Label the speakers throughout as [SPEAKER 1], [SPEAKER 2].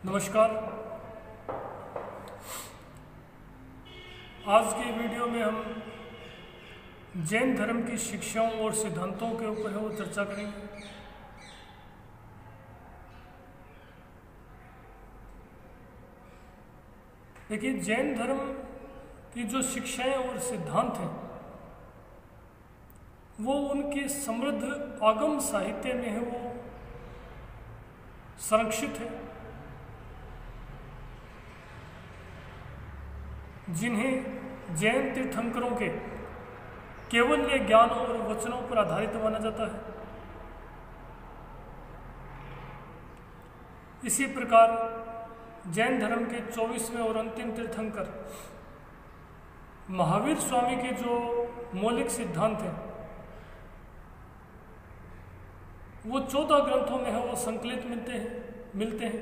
[SPEAKER 1] नमस्कार। आज के वीडियो में हम जैन धर्म की शिक्षाओं और सिद्धांतों के ऊपर है वो चर्चा करेंगे। देखिए, जैन धर्म की जो शिक्षाएं और सिद्धांत हैं वो उनके समृद्ध आगम साहित्य में है वो संरक्षित है, जिन्हें जैन तीर्थंकरों के केवल ज्ञान और वचनों पर आधारित माना जाता है। इसी प्रकार जैन धर्म के 24वें और अंतिम तीर्थंकर महावीर स्वामी के जो मौलिक सिद्धांत हैं वो 14 ग्रंथों में है वो संकलित मिलते हैं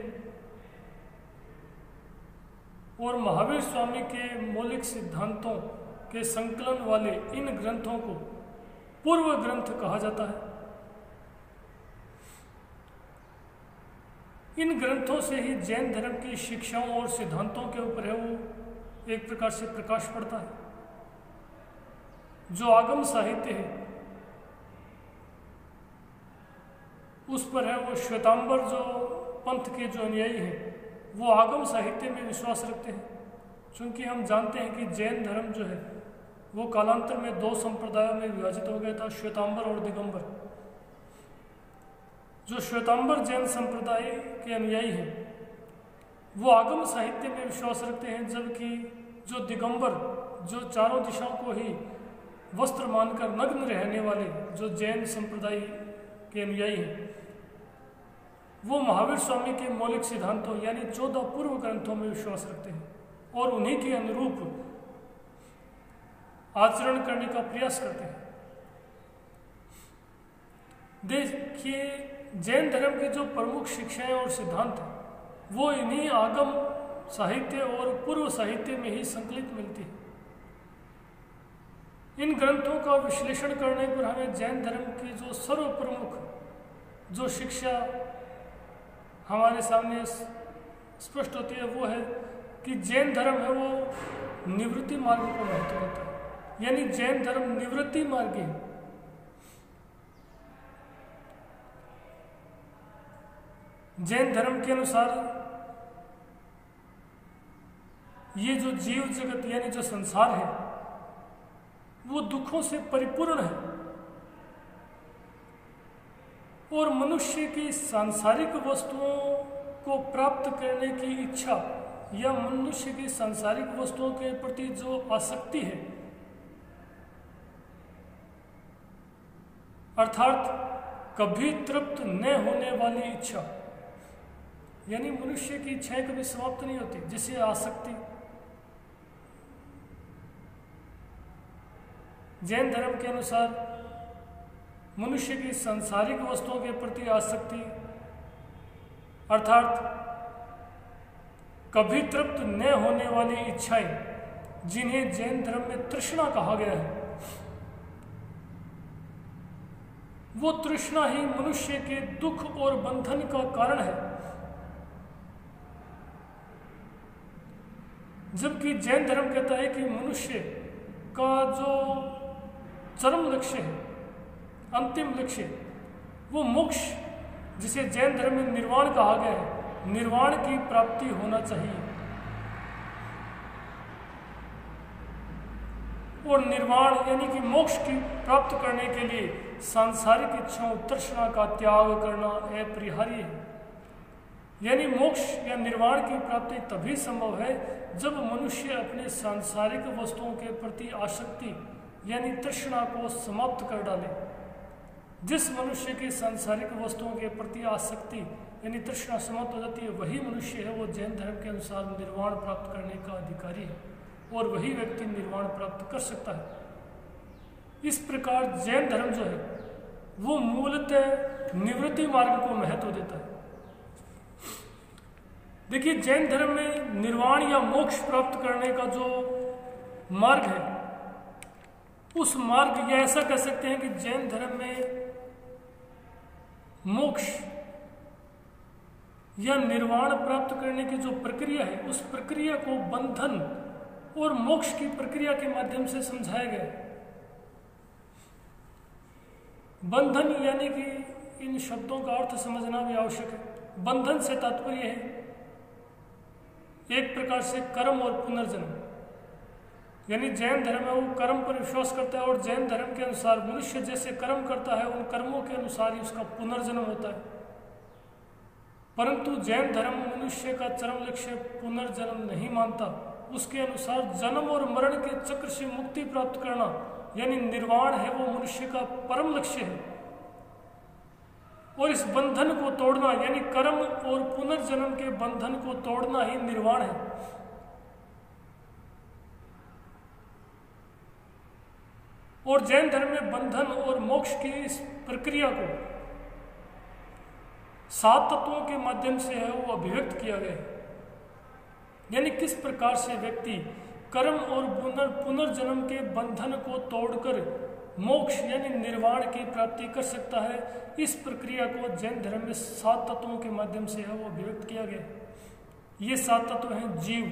[SPEAKER 1] और महावीर स्वामी के मौलिक सिद्धांतों के संकलन वाले इन ग्रंथों को पूर्व ग्रंथ कहा जाता है। इन ग्रंथों से ही जैन धर्म की शिक्षाओं और सिद्धांतों के ऊपर है वो एक प्रकार से प्रकाश पड़ता है। जो आगम साहित्य है उस पर है वो श्वेतांबर जो पंथ के जो अनुयायी हैं वो आगम साहित्य में विश्वास रखते हैं, क्योंकि हम जानते हैं कि जैन धर्म जो है वो कालांतर में 2 संप्रदायों में विभाजित हो गया था, श्वेतांबर और दिगंबर। जो श्वेतांबर जैन संप्रदाय के अनुयायी हैं वो आगम साहित्य में विश्वास रखते हैं, जबकि जो दिगंबर जो चारों दिशाओं को ही वस्त्र मानकर नग्न रहने वाले जो जैन संप्रदाय के अनुयायी हैं वो महावीर स्वामी के मौलिक सिद्धांतों यानी 14 पूर्व ग्रंथों में विश्वास रखते हैं और उन्हीं के अनुरूप आचरण करने का प्रयास करते हैं। देखिए, जैन धर्म की जो प्रमुख शिक्षाएं और सिद्धांत हैं वो इन्हीं आगम साहित्य और पूर्व साहित्य में ही संकलित मिलती है। इन ग्रंथों का विश्लेषण करने पर हमें जैन धर्म की जो सर्वप्रमुख जो शिक्षा हमारे सामने स्पष्ट होती है वो है कि जैन धर्म है वो निवृत्ति मार्ग को महत्व देता है, यानी जैन धर्म निवृत्ति मार्ग है। जैन धर्म के अनुसार ये जो जीव जगत यानी जो संसार है वो दुखों से परिपूर्ण है और मनुष्य की सांसारिक वस्तुओं को प्राप्त करने की इच्छा या मनुष्य की सांसारिक वस्तुओं के प्रति जो आसक्ति है अर्थात कभी तृप्त न होने वाली इच्छा, यानी मनुष्य की इच्छाएं कभी समाप्त नहीं होती, जिसे आसक्ति। जैन धर्म के अनुसार मनुष्य की सांसारिक वस्तुओं के प्रति आसक्ति अर्थात कभी तृप्त न होने वाली इच्छाएं, जिन्हें जैन धर्म में तृष्णा कहा गया है, वो तृष्णा ही मनुष्य के दुख और बंधन का कारण है। जबकि जैन धर्म कहता है कि मनुष्य का जो चरम लक्ष्य है, अंतिम लक्ष्य, वो मोक्ष, जिसे जैन धर्म में निर्वाण कहा गया है, निर्वाण की प्राप्ति होना चाहिए। और निर्वाण यानी कि मोक्ष की प्राप्त करने के लिए सांसारिक इच्छाओं तृष्णा का त्याग करना अपरिहार्य है। यानी मोक्ष या निर्वाण की प्राप्ति तभी संभव है जब मनुष्य अपने सांसारिक वस्तुओं के प्रति आसक्ति यानी तृष्णा को समाप्त कर डाले। जिस मनुष्य की सांसारिक वस्तुओं के प्रति आसक्ति यानी तृष्णा समाप्त हो जाती है वही मनुष्य है वो जैन धर्म के अनुसार निर्वाण प्राप्त करने का अधिकारी है और वही व्यक्ति निर्वाण प्राप्त कर सकता है। इस प्रकार जैन धर्म जो है वो मूलतः निवृत्ति मार्ग को महत्व देता है। देखिए, जैन धर्म में निर्वाण या मोक्ष प्राप्त करने का जो मार्ग है उस मार्ग या ऐसा कह सकते हैं कि जैन धर्म में मोक्ष या निर्वाण प्राप्त करने की जो प्रक्रिया है, उस प्रक्रिया को बंधन और मोक्ष की प्रक्रिया के माध्यम से समझाया गया है। बंधन यानी कि इन शब्दों का अर्थ समझना भी आवश्यक है। बंधन से तात्पर्य है एक प्रकार से कर्म और पुनर्जन्म, यानी जैन धर्म में वो कर्म पर विश्वास करता है और जैन धर्म के अनुसार मनुष्य जैसे कर्म करता है उन कर्मों के अनुसार ही उसका पुनर्जन्म होता है। परंतु जैन धर्म मनुष्य का चरम लक्ष्य पुनर्जन्म नहीं मानता। उसके अनुसार जन्म और मरण के चक्र से मुक्ति प्राप्त करना यानी निर्वाण है, वो मनुष्य का परम लक्ष्य है। और इस बंधन को तोड़ना यानी कर्म और पुनर्जन्म के बंधन को तोड़ना ही निर्वाण है। और जैन धर्म में बंधन और मोक्ष की इस प्रक्रिया को 7 तत्वों के माध्यम से है वो अभिव्यक्त किया गया है। यानी किस प्रकार से व्यक्ति कर्म और पुनर्जन्म के बंधन को तोड़कर मोक्ष यानी निर्वाण की प्राप्ति कर सकता है, इस प्रक्रिया को जैन धर्म में 7 तत्वों के माध्यम से है वो अभिव्यक्त किया गया है। ये 7 तत्व हैं जीव,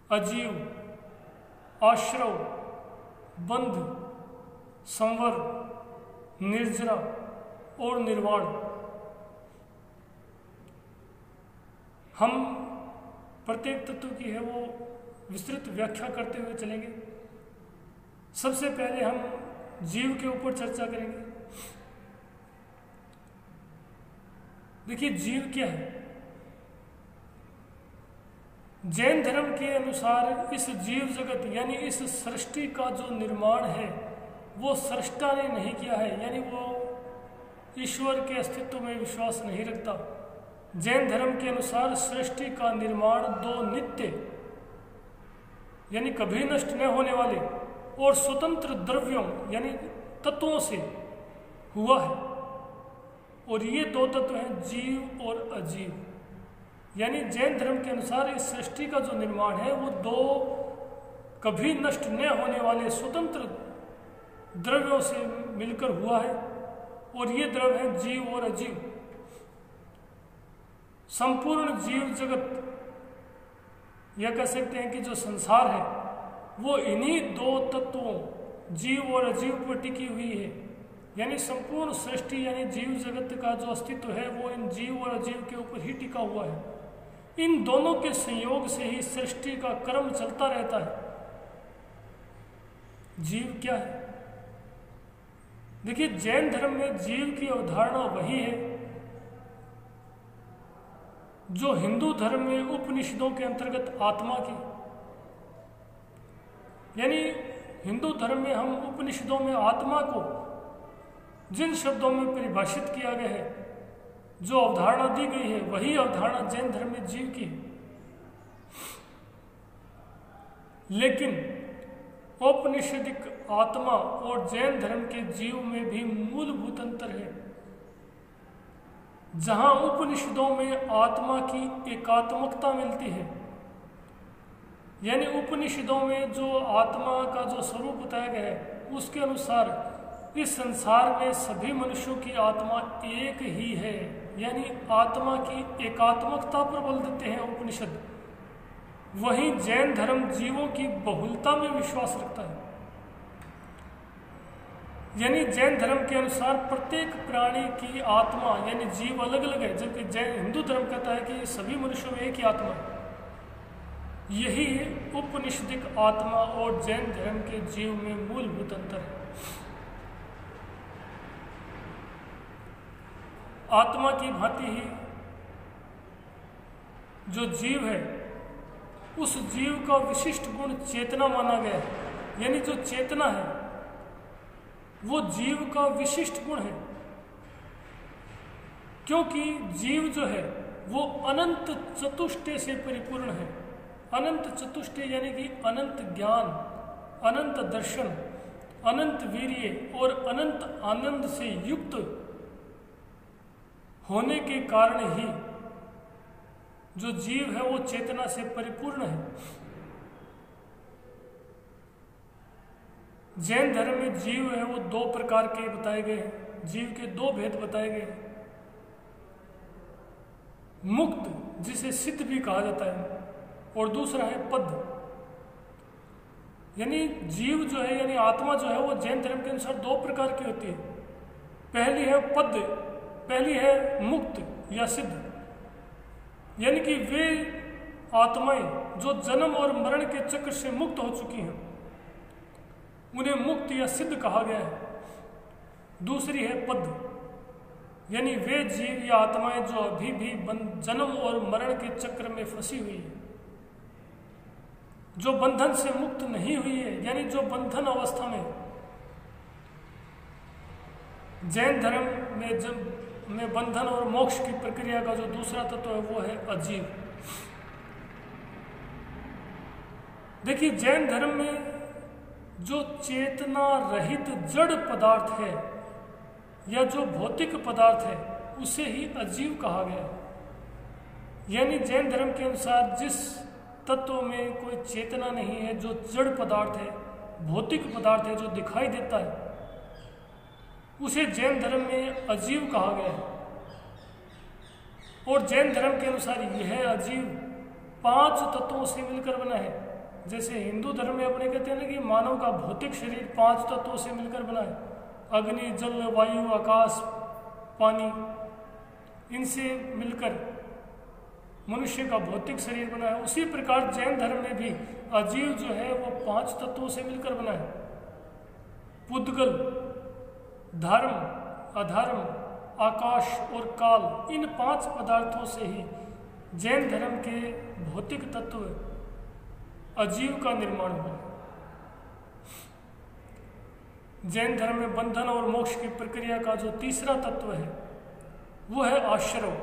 [SPEAKER 1] अजीव, आश्रव, बंध, संवर, निर्जरा और निर्वाण। हम प्रत्येक तत्व की है वो विस्तृत व्याख्या करते हुए चलेंगे। सबसे पहले हम जीव के ऊपर चर्चा करेंगे। देखिए जीव क्या है। जैन धर्म के अनुसार इस जीव जगत यानी इस सृष्टि का जो निर्माण है वो सृष्टा ने नहीं किया है, यानी वो ईश्वर के अस्तित्व में विश्वास नहीं रखता। जैन धर्म के अनुसार सृष्टि का निर्माण 2 नित्य यानी कभी नष्ट न होने वाले और स्वतंत्र द्रव्यों यानी तत्वों से हुआ है। और ये 2 तत्व हैं जीव और अजीव। यानी जैन धर्म के अनुसार इस सृष्टि का जो निर्माण है वो 2 कभी नष्ट न होने वाले स्वतंत्र द्रव्यों से मिलकर हुआ है। और ये द्रव्य हैं जीव और अजीव। संपूर्ण जीव जगत यह कह सकते हैं कि जो संसार है वो इन्हीं 2 तत्वों जीव और अजीव पर टिकी हुई है। यानी संपूर्ण सृष्टि यानी जीव जगत का जो अस्तित्व है वो इन जीव और अजीव के ऊपर ही टिका हुआ है। इन दोनों के संयोग से ही सृष्टि का क्रम चलता रहता है। जीव क्या है? देखिए जैन धर्म में जीव की अवधारणा वही है जो हिंदू धर्म में उपनिषदों के अंतर्गत आत्मा की, यानी हिंदू धर्म में हम उपनिषदों में आत्मा को जिन शब्दों में परिभाषित किया गया है, जो अवधारणा दी गई है, वही अवधारणा जैन धर्म में जीव की है। लेकिन औपनिषदिक आत्मा और जैन धर्म के जीव में भी मूलभूत अंतर है। जहां उपनिषदों में आत्मा की एकात्मकता मिलती है, यानी उपनिषदों में जो आत्मा का जो स्वरूप बताया गया है उसके अनुसार इस संसार में सभी मनुष्यों की आत्मा एक ही है। यानी आत्मा की एकात्मकता पर बल देते हैं उपनिषद। वहीं जैन धर्म जीवों की बहुलता में विश्वास रखता है। यानी जैन धर्म के अनुसार प्रत्येक प्राणी की आत्मा यानी जीव अलग अलग है, जबकि जैन हिंदू धर्म कहता है कि सभी मनुष्यों में एक ही आत्मा है। यही उपनिषदिक आत्मा और जैन धर्म के जीव में मूलभूत अंतर है। आत्मा की भांति ही जो जीव है उस जीव का विशिष्ट गुण चेतना माना गया है। यानी जो चेतना है वो जीव का विशिष्ट गुण है, क्योंकि जीव जो है वो अनंत चतुष्टय से परिपूर्ण है। अनंत चतुष्टय यानी कि अनंत ज्ञान, अनंत दर्शन, अनंत वीर्य और अनंत आनंद से युक्त होने के कारण ही जो जीव है वो चेतना से परिपूर्ण है। जैन धर्म में जीव है वो 2 प्रकार के बताए गए हैं। जीव के 2 भेद बताए गए हैं। मुक्त जिसे सिद्ध भी कहा जाता है, और दूसरा है पद। यानी जीव जो है यानी आत्मा जो है वो जैन धर्म के अनुसार दो प्रकार की होती है। पहली है पद, पहली है मुक्त या सिद्ध। यानी कि वे आत्माएं जो जन्म और मरण के चक्र से मुक्त हो चुकी हैं उन्हें मुक्त या सिद्ध कहा गया है। दूसरी है पद, यानी वे जीव या आत्माएं जो अभी भी जन्म और मरण के चक्र में फंसी हुई है, जो बंधन से मुक्त नहीं हुई है, यानी जो बंधन अवस्था में। जैन धर्म में बंधन और मोक्ष की प्रक्रिया का जो दूसरा तत्व है वो है अजीव। देखिए, जैन धर्म में जो चेतना रहित जड़ पदार्थ है या जो भौतिक पदार्थ है उसे ही अजीव कहा गया है। यानी जैन धर्म के अनुसार जिस तत्व में कोई चेतना नहीं है, जो जड़ पदार्थ है, भौतिक पदार्थ है, जो दिखाई देता है, उसे जैन धर्म में अजीव कहा गया है। और जैन धर्म के अनुसार यह अजीव 5 तत्वों से मिलकर बना है। जैसे हिंदू धर्म में अपने कहते हैं ना कि मानव का भौतिक शरीर 5 तत्वों से मिलकर बना है, अग्नि, जल, वायु, आकाश, पानी, इनसे मिलकर मनुष्य का भौतिक शरीर बना है। उसी प्रकार जैन धर्म में भी अजीव जो है वो 5 तत्वों से मिलकर बना है। पुद्गल, धर्म, अधर्म, आकाश और काल, इन 5 पदार्थों से ही जैन धर्म के भौतिक तत्व अजीव का निर्माण हुआ है। जैन धर्म में बंधन और मोक्ष की प्रक्रिया का जो तीसरा तत्व है वो है आश्रव।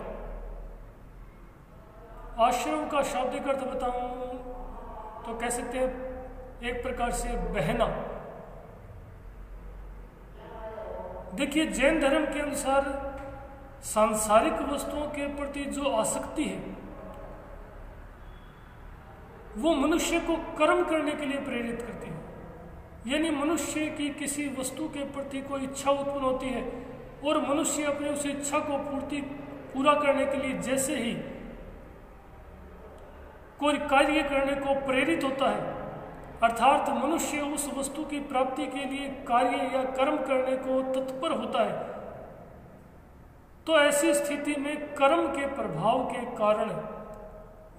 [SPEAKER 1] आश्रव का शाब्दिक अर्थ बताऊं तो कह सकते हैं एक प्रकार से बहना। देखिए, जैन धर्म के अनुसार सांसारिक वस्तुओं के प्रति जो आसक्ति है वो मनुष्य को कर्म करने के लिए प्रेरित करती है। यानी मनुष्य की किसी वस्तु के प्रति कोई इच्छा उत्पन्न होती है और मनुष्य अपने उस इच्छा को पूरा करने के लिए जैसे ही कोई कार्य करने को प्रेरित होता है, अर्थात मनुष्य उस वस्तु की प्राप्ति के लिए कार्य या कर्म करने को तत्पर होता है, तो ऐसी स्थिति में कर्म के प्रभाव के कारण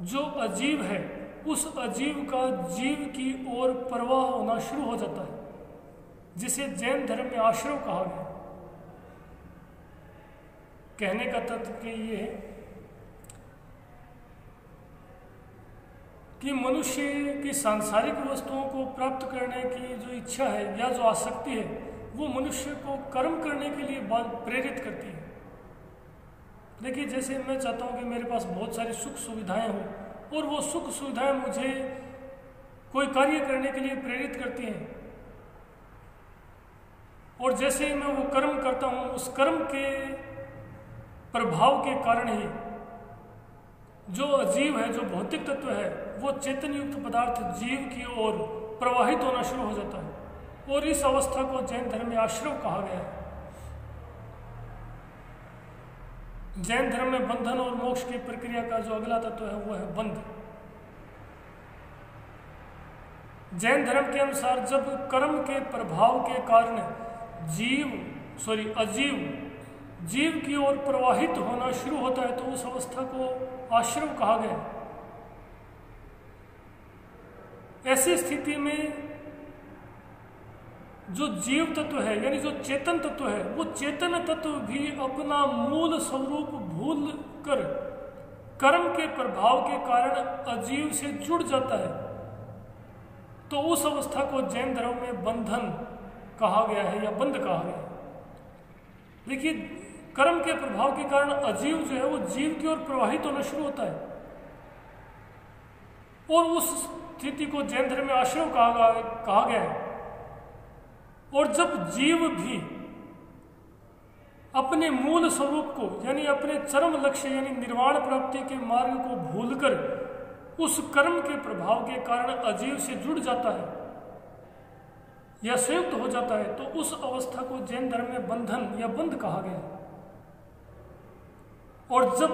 [SPEAKER 1] जो अजीव है उस अजीव का जीव की ओर प्रवाह होना शुरू हो जाता है, जिसे जैन धर्म में आश्रव कहा गया। कहने का तत्व ये है कि मनुष्य की सांसारिक वस्तुओं को प्राप्त करने की जो इच्छा है या जो आसक्ति है वो मनुष्य को कर्म करने के लिए प्रेरित करती है। देखिए, जैसे मैं चाहता हूँ कि मेरे पास बहुत सारी सुख सुविधाएं हों और वो सुख सुविधाएं मुझे कोई कार्य करने के लिए प्रेरित करती हैं, और जैसे ही मैं वो कर्म करता हूँ उस कर्म के प्रभाव के कारण ही जो अजीव है, जो भौतिक तत्व है, वो चेतन युक्त पदार्थ जीव की ओर प्रवाहित होना शुरू हो जाता है, और इस अवस्था को जैन धर्म में आश्रव कहा गया है। जैन धर्म में बंधन और मोक्ष की प्रक्रिया का जो अगला तत्व है वो है बंध। जैन धर्म के अनुसार जब कर्म के प्रभाव के कारण अजीव जीव की ओर प्रवाहित होना शुरू होता है तो उस अवस्था को आश्रव कहा गया। ऐसी स्थिति में जो जीव तत्व है यानी जो चेतन तत्व है वो चेतन तत्व भी अपना मूल स्वरूप भूल कर कर्म के प्रभाव के कारण अजीव से जुड़ जाता है, तो उस अवस्था को जैन धर्म में बंधन कहा गया है या बंध कहा गया है। देखिए, कर्म के प्रभाव के कारण अजीव जो है वो जीव की ओर प्रवाहित होना शुरू होता है, और उस स्थिति को जैन धर्म में आश्रव कहा गया है। और जब जीव भी अपने मूल स्वरूप को यानी अपने चरम लक्ष्य यानी निर्वाण प्राप्ति के मार्ग को भूलकर उस कर्म के प्रभाव के कारण अजीव से जुड़ जाता है या संयुक्त हो जाता है, तो उस अवस्था को जैन धर्म में बंधन या बंध कहा गया। और जब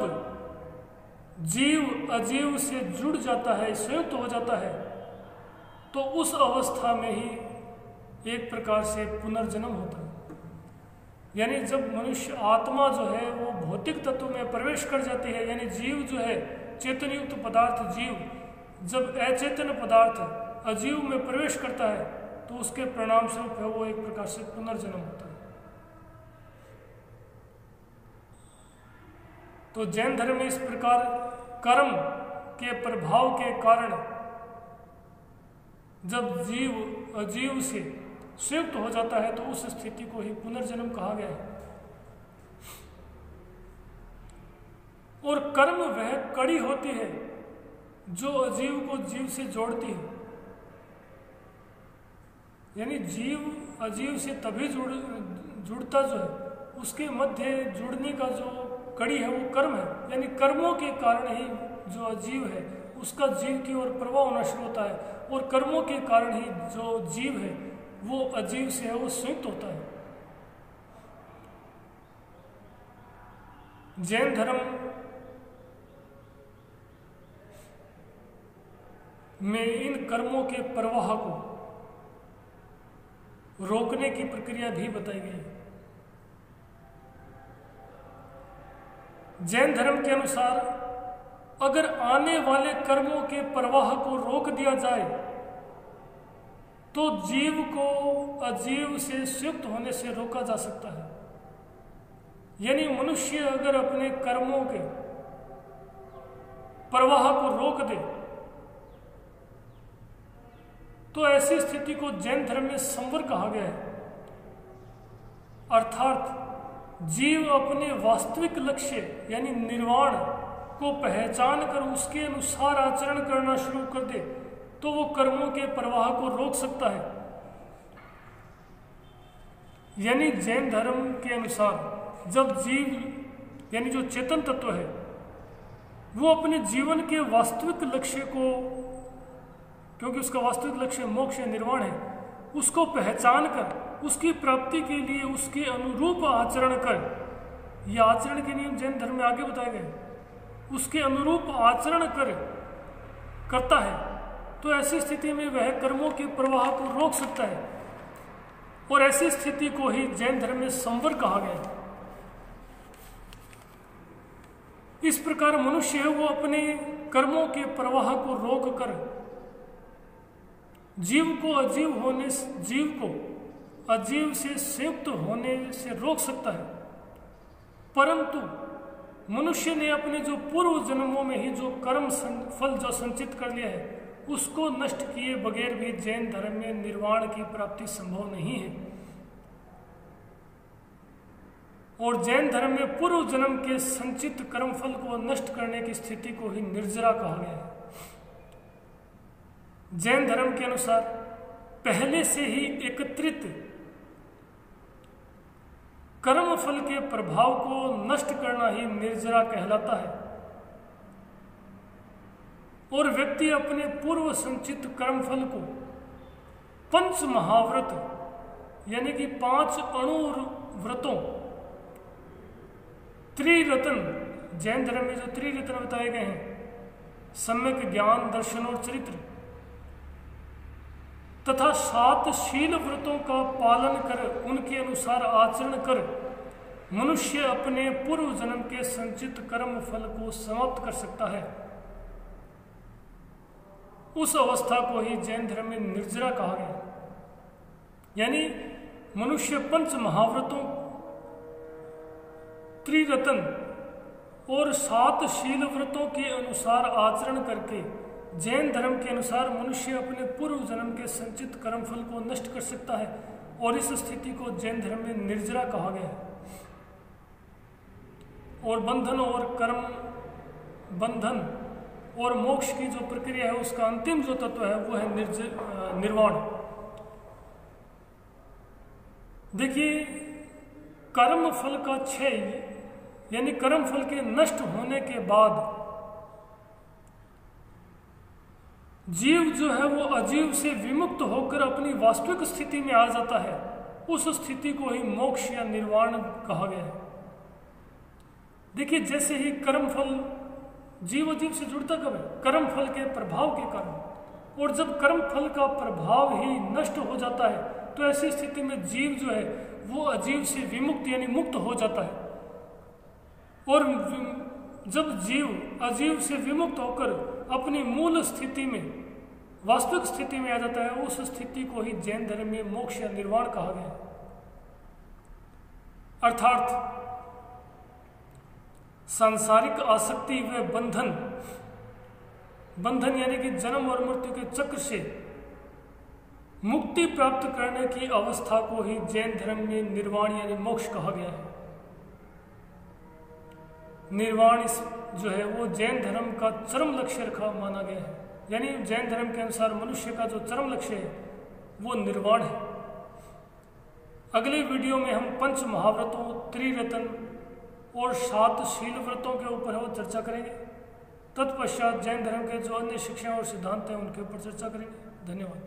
[SPEAKER 1] जीव अजीव से जुड़ जाता है, संयुक्त हो जाता है, तो उस अवस्था में ही एक प्रकार से पुनर्जन्म होता है। यानी जब मनुष्य आत्मा जो है वो भौतिक तत्व में प्रवेश कर जाती है, यानी जीव जो है चेतन युक्त पदार्थ जीव जब अचेतन पदार्थ अजीव में प्रवेश करता है तो उसके परिणाम स्वरूप है वो एक प्रकार से पुनर्जन्म होता है। तो जैन धर्म में इस प्रकार कर्म के प्रभाव के कारण जब जीव अजीव से संयुक्त हो जाता है तो उस स्थिति को ही पुनर्जन्म कहा गया है। और कर्म वह कड़ी होती है जो अजीव को जीव से जोड़ती है। यानी जीव अजीव से तभी जुड़ता जो है, उसके मध्य जुड़ने का जो कड़ी है वो कर्म है। यानी कर्मों के कारण ही जो अजीव है उसका जीव की ओर प्रवाह होना शुरू होता है, और कर्मों के कारण ही जो जीव है वो अजीव से है वो संयुक्त होता है। जैन धर्म में इन कर्मों के प्रवाह को रोकने की प्रक्रिया भी बताई गई है। जैन धर्म के अनुसार अगर आने वाले कर्मों के प्रवाह को रोक दिया जाए तो जीव को अजीव से संयुक्त होने से रोका जा सकता है। यानी मनुष्य अगर अपने कर्मों के प्रवाह को रोक दे तो ऐसी स्थिति को जैन धर्म में संवर कहा गया है। अर्थात जीव अपने वास्तविक लक्ष्य यानी निर्वाण को पहचान कर उसके अनुसार आचरण करना शुरू कर दे तो वो कर्मों के प्रवाह को रोक सकता है। यानी जैन धर्म के अनुसार जब जीव यानी जो चेतन तत्व है वो अपने जीवन के वास्तविक लक्ष्य को, क्योंकि उसका वास्तविक लक्ष्य मोक्ष या निर्वाण है, उसको पहचान कर उसकी प्राप्ति के लिए उसके अनुरूप आचरण कर, यह आचरण के नियम जैन धर्म में आगे बताए गए, उसके अनुरूप आचरण करता है तो ऐसी स्थिति में वह कर्मों के प्रवाह को रोक सकता है। और ऐसी स्थिति को ही जैन धर्म में संवर कहा गया है। इस प्रकार मनुष्य है वो अपने कर्मों के प्रवाह को रोक कर जीव को अजीव से संयुक्त होने से रोक सकता है। परंतु मनुष्य ने अपने जो पूर्व जन्मों में ही जो कर्म फल जो संचित कर लिया है उसको नष्ट किए बगैर भी जैन धर्म में निर्वाण की प्राप्ति संभव नहीं है। और जैन धर्म में पूर्व जन्म के संचित कर्म फल को नष्ट करने की स्थिति को ही निर्जरा कहा गया है। जैन धर्म के अनुसार पहले से ही एकत्रित कर्म फल के प्रभाव को नष्ट करना ही निर्जरा कहलाता है। और व्यक्ति अपने पूर्व संचित कर्म फल को पंच महाव्रत यानी कि 5 अणु व्रतों, त्रिरत्न, जैन धर्म में जो त्रिरत्न बताए गए हैं, सम्यक ज्ञान, दर्शन और चरित्र, तथा 7 शील व्रतों का पालन कर उनके अनुसार आचरण कर मनुष्य अपने पूर्व जन्म के संचित कर्म फल को समाप्त कर सकता है। उस अवस्था को ही जैन धर्म में निर्जरा कहा गया। यानी मनुष्य पंच महाव्रतों, त्रिरत्न और 7 शील व्रतों के अनुसार आचरण करके जैन धर्म के अनुसार मनुष्य अपने पूर्व जन्म के संचित कर्म फल को नष्ट कर सकता है। और इस स्थिति को जैन धर्म में निर्जरा कहा गया है। और बंधन और कर्म, बंधन और मोक्ष की जो प्रक्रिया है उसका अंतिम जो तत्व है वो है निर्वाण। देखिए, कर्म फल का क्षय यानी कर्म फल के नष्ट होने के बाद जीव जो है वो अजीव से विमुक्त होकर अपनी वास्तविक स्थिति में आ जाता है। उस स्थिति को ही मोक्ष या निर्वाण कहा गया है। देखिए, जैसे ही कर्म फल जीव अजीव से जुड़ता कब है? कर्म फल के प्रभाव के कारण। और जब कर्म फल का प्रभाव ही नष्ट हो जाता है तो ऐसी स्थिति में जीव जो है वो अजीव से विमुक्त यानी मुक्त हो जाता है। और जब जीव अजीव से विमुक्त होकर अपनी मूल स्थिति में, वास्तविक स्थिति में आ जाता है, उस स्थिति को ही जैन धर्म में मोक्ष या निर्वाण कहा गया है। अर्थात सांसारिक आसक्ति व बंधन यानी कि जन्म और मृत्यु के चक्र से मुक्ति प्राप्त करने की अवस्था को ही जैन धर्म में निर्वाण यानी मोक्ष कहा गया है। निर्वाण जो है वो जैन धर्म का चरम लक्ष्य रखा माना गया है। यानी जैन धर्म के अनुसार मनुष्य का जो चरम लक्ष्य है वो निर्वाण है। अगले वीडियो में हम पंच महाव्रतों, त्रिरत्न और 7 शील व्रतों के ऊपर वो चर्चा करेंगे। तत्पश्चात जैन धर्म के जो अन्य शिक्षाएं और सिद्धांत हैं उनके ऊपर चर्चा करेंगे। धन्यवाद।